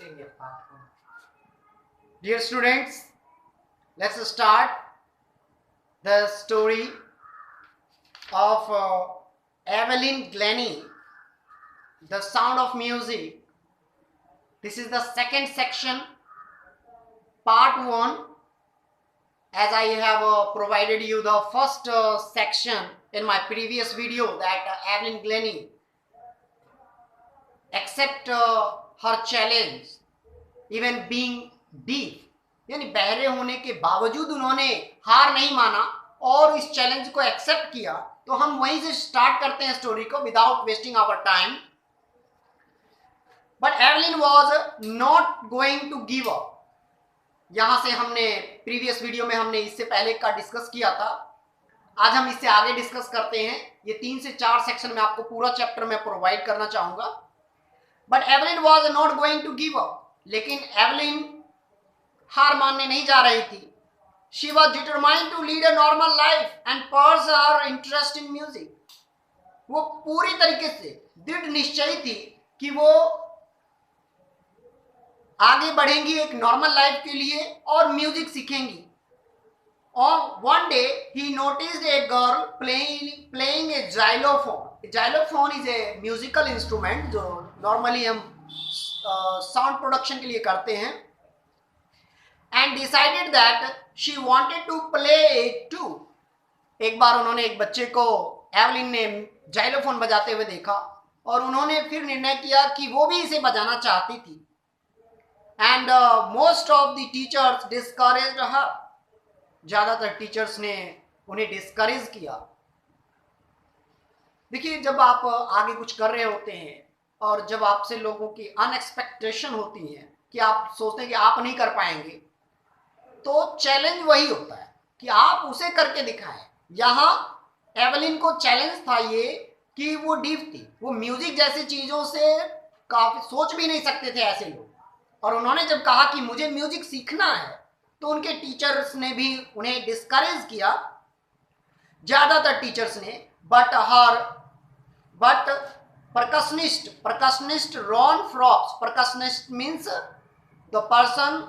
सीखेंगे part 1। Dear students, let's start the story of Evelyn Glennie, The Sound of Music. This is the second section, part 1. As I have provided you the first section in my previous video, that Evelyn Glennie accept her challenge even being deaf, यानी बहरे होने के बावजूद उन्होंने हार नहीं माना और इस चैलेंज को एक्सेप्ट किया। तो हम वहीं से स्टार्ट करते हैं स्टोरी को without wasting our time. But Evelyn was not going to give up. यहां से हमने प्रीवियस वीडियो में हमने इससे पहले का डिस्कस किया था, आज हम इससे आगे डिस्कस करते हैं। ये 3 से 4 सेक्शन में आपको पूरा चैप्टर में प्रोवाइड करना चाहूंगा। But Evelyn was not going to give up, लेकिन एवलिन हार मानने नहीं जा रही थी। She was determined to lead a normal life and pursue her interest in music. वो पूरी तरीके से दृढ़ निश्चयी थी कि वो आगे बढ़ेंगी एक नॉर्मल लाइफ के लिए और म्यूजिक सीखेंगी। और one day he noticed a girl playing a xylophone. Xylophone is a musical instrument जो नॉर्मली हम साउंड प्रोडक्शन के लिए करते हैं। And decided that she wanted to play it too. एक बार उन्होंने एक बच्चे को एवलिन ने जाइलोफोन बजाते हुए देखा और उन्होंने फिर निर्णय किया कि वो भी इसे बजाना चाहती थी। And most of the teachers discouraged her. ज्यादातर टीचर्स ने उन्हें डिस्करेज किया। देखिए, जब आप आगे कुछ कर रहे होते हैं और जब आपसे लोगों की अनएक्सपेक्टेशन होती है कि आप सोचते हैं कि आप नहीं कर पाएंगे, तो चैलेंज वही होता है कि आप उसे करके दिखाएं। यहाँ एवलिन को चैलेंज था ये कि वो डीफ थी, वो म्यूजिक जैसी चीजों से काफी सोच भी नहीं सकते थे ऐसे लोग। और उन्होंने जब कहा कि मुझे म्यूजिक सीखना है, तो उनके टीचर्स ने भी उन्हें डिस्करेज किया, ज्यादातर टीचर्स ने। But percussionist Ron Frost, percussionist means the person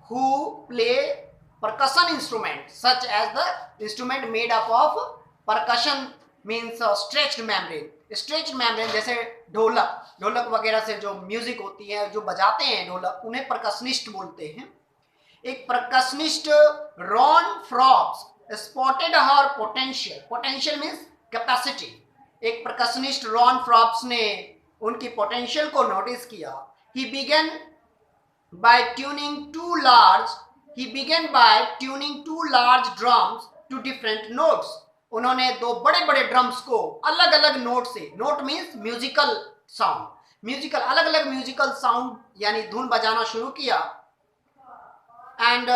who play percussion instrument, such as the instrument made up of percussion means stretched membrane। stretched membrane जैसे ढोलक वगैरह से जो म्यूजिक होती है, जो बजाते हैं ढोलक, उन्हें परकशनिस्ट बोलते हैं। एक percussionist Ron Frost spotted her potential means capacity. एक परकशनिस्ट रॉन फ्रॉप्स ने उनकी पोटेंशियल को नोटिस किया। He began by tuning two large drums to different notes. उन्होंने 2 बड़े बड़े ड्रम्स को अलग अलग नोट से, note means musical sound, musical अलग अलग म्यूजिकल साउंड यानी धुन बजाना शुरू किया। And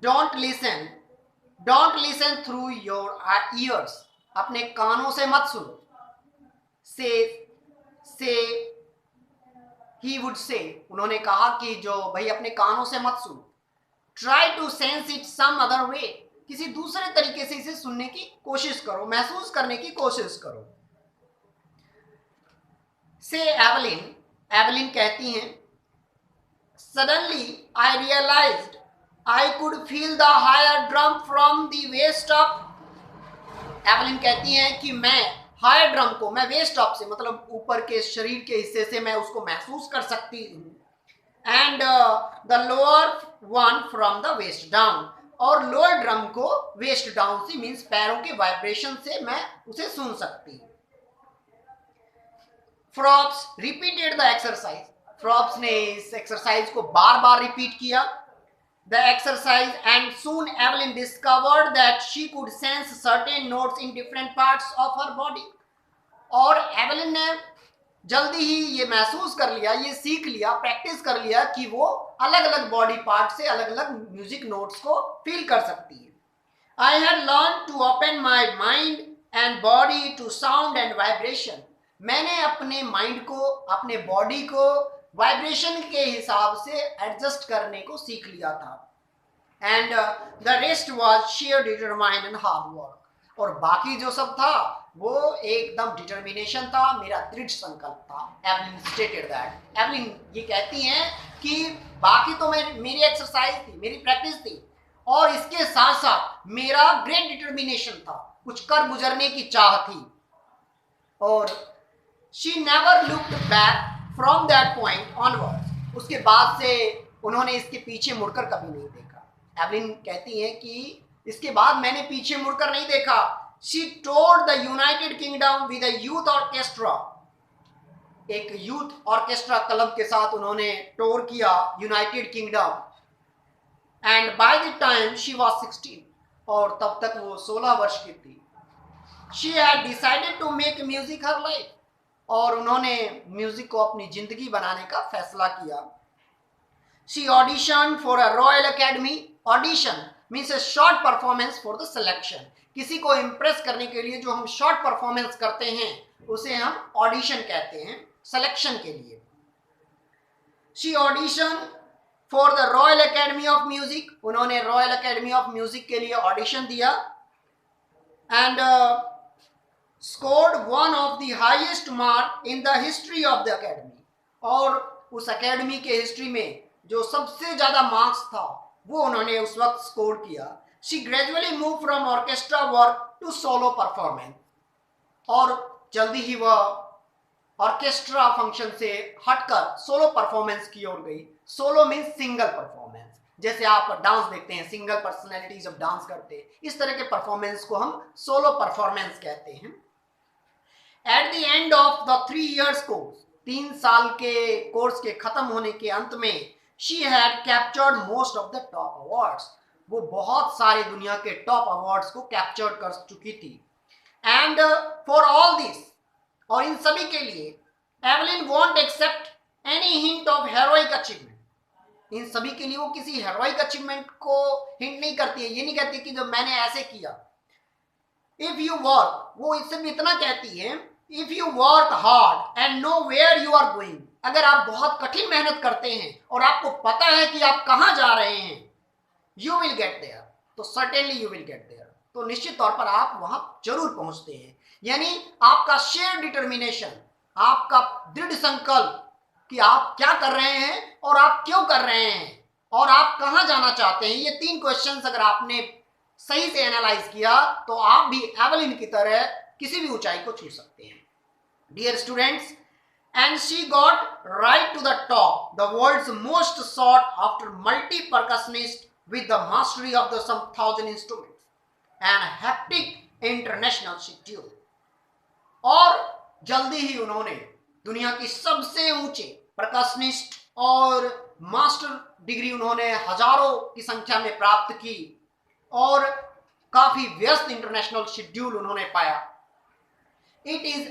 don't listen through your ears. अपने कानों से मत सुनो। ही वुड से, उन्होंने कहा कि जो भाई अपने कानों से मत सुनो। Try to sense it some other way. किसी दूसरे तरीके से इसे सुनने की कोशिश करो, महसूस करने की कोशिश करो। से एवलिन कहती हैं, suddenly I realized I could feel the higher drum from the waist up. Evelyn कहती हैं कि मैं हायर ड्रम को, मैं वेस्ट ऑफ से मतलब ऊपर के शरीर के हिस्से से मैं उसको महसूस कर सकती हूँ। And the lower one from the waist down. और लोअर ड्रम को वेस्ट डाउन से मीन्स पैरों के वाइब्रेशन से मैं उसे सुन सकती हूँ। Forbes repeated the exercise. Forbes ने इस एक्सरसाइज को बार बार रिपीट किया। The exercise, and soon Evelyn discovered that she could sense certain notes in different parts of her body। और एवलिन ने जल्दी ही ये महसूस कर लिया, ये सीख लिया, प्रैक्टिस कर लिया कि वो अलग अलग बॉडी पार्ट से अलग अलग म्यूजिक नोट्स को फील कर सकती है। I had learned to open my mind and body to sound and vibration। मैंने अपने माइंड को, अपने बॉडी को वाइब्रेशन के हिसाब से एडजस्ट करने को सीख लिया था। And the rest was share determined and hard work. और बाकी जो सब था वो एकदम डिटर्मिनेशन था, मेरा दृढ़ संकल्प था। एवलिन स्टेटेड दैट, एवलिन ये कहती हैं कि बाकी तो मेरी एक्सरसाइज थी, मेरी प्रैक्टिस थी, और इसके साथ साथ मेरा ग्रेट डिटर्मिनेशन था, कुछ कर गुजरने की चाह थी। और she never looked back from that point onwards, उसके बाद से उन्होंने इसके पीछे मुड़कर कभी नहीं देखा। एवलिन कहती हैं कि इसके बाद मैंने पीछे मुड़कर नहीं देखा। She toured the United Kingdom with a youth orchestra, एक यूथ ऑर्केस्ट्रा क्लब के साथ उन्होंने टूर किया United Kingdom, and by the time she was 16, और तब तक वो 16 वर्ष की थी। She had decided to make music her life, और उन्होंने म्यूजिक को अपनी जिंदगी बनाने का फैसला किया। She audition for a royal academy, audition means A short performance for the selection, किसी को इम्प्रेस करने के लिए जो हम शॉर्ट परफॉर्मेंस करते हैं उसे हम ऑडिशन कहते हैं, सिलेक्शन के लिए। She audition for the royal academy of music, उन्होंने रॉयल अकेडमी ऑफ म्यूजिक के लिए ऑडिशन दिया, and scored one of the highest mark in the history of the academy, और उस अकेडमी के हिस्ट्री में जो सबसे ज्यादा मार्क्स था वो उन्होंने उस वक्त स्कोर किया। She gradually move from orchestra work to solo performance, और जल्दी ही वह ऑर्केस्ट्रा फंक्शन से हटकर सोलो परफॉर्मेंस की ओर गई। सोलो मीन्स सिंगल परफॉर्मेंस, जैसे आप डांस देखते हैं, सिंगल पर्सनैलिटी जब डांस करते हैं, इस तरह के परफॉर्मेंस को हम सोलो परफॉर्मेंस कहते हैं। At the end of the 3 years course, 3 साल के कोर्स के खत्म होने के अंत में, she had captured most of the top awards, वो बहुत सारे दुनिया के टॉप अवार्ड्स को कैप्चर कर चुकी थी। एंड फॉर ऑल दिस, और इन सभी के लिए, Evelyn won't accept any hint of heroic achievement, इन सभी के लिए वो किसी हेरोइक अचीवमेंट को हिंट नहीं करती है, ये नहीं कहती कि जब मैंने ऐसे किया। इफ यू वर्क, वो इससे भी इतना कहती है, if you work hard and know where you are going, अगर आप बहुत कठिन मेहनत करते हैं और आपको पता है कि आप कहां जा रहे हैं, यू विल गेट देयर, तो certainly you will get there, तो निश्चित तौर पर आप वहां जरूर पहुंचते हैं। यानी आपका शेयर डिटर्मिनेशन, आपका दृढ़ संकल्प कि आप क्या कर रहे हैं और आप क्यों कर रहे हैं और आप कहां जाना चाहते हैं, ये 3 क्वेश्चंस अगर आपने सही से एनालाइज किया तो आप भी एवलिन की तरह किसी भी ऊंचाई को छू सकते हैं। Dear students, and she got right to the top, the world's most sought after multi-percussionist with the mastery of the some 1000 instruments and hectic international schedule, और जल्दी ही उन्होंने दुनिया की सबसे ऊंचे परकशनिस्ट और मास्टर डिग्री उन्होंने हजारों की संख्या में प्राप्त की, और काफी व्यस्त इंटरनेशनल शेड्यूल उन्होंने पाया। It is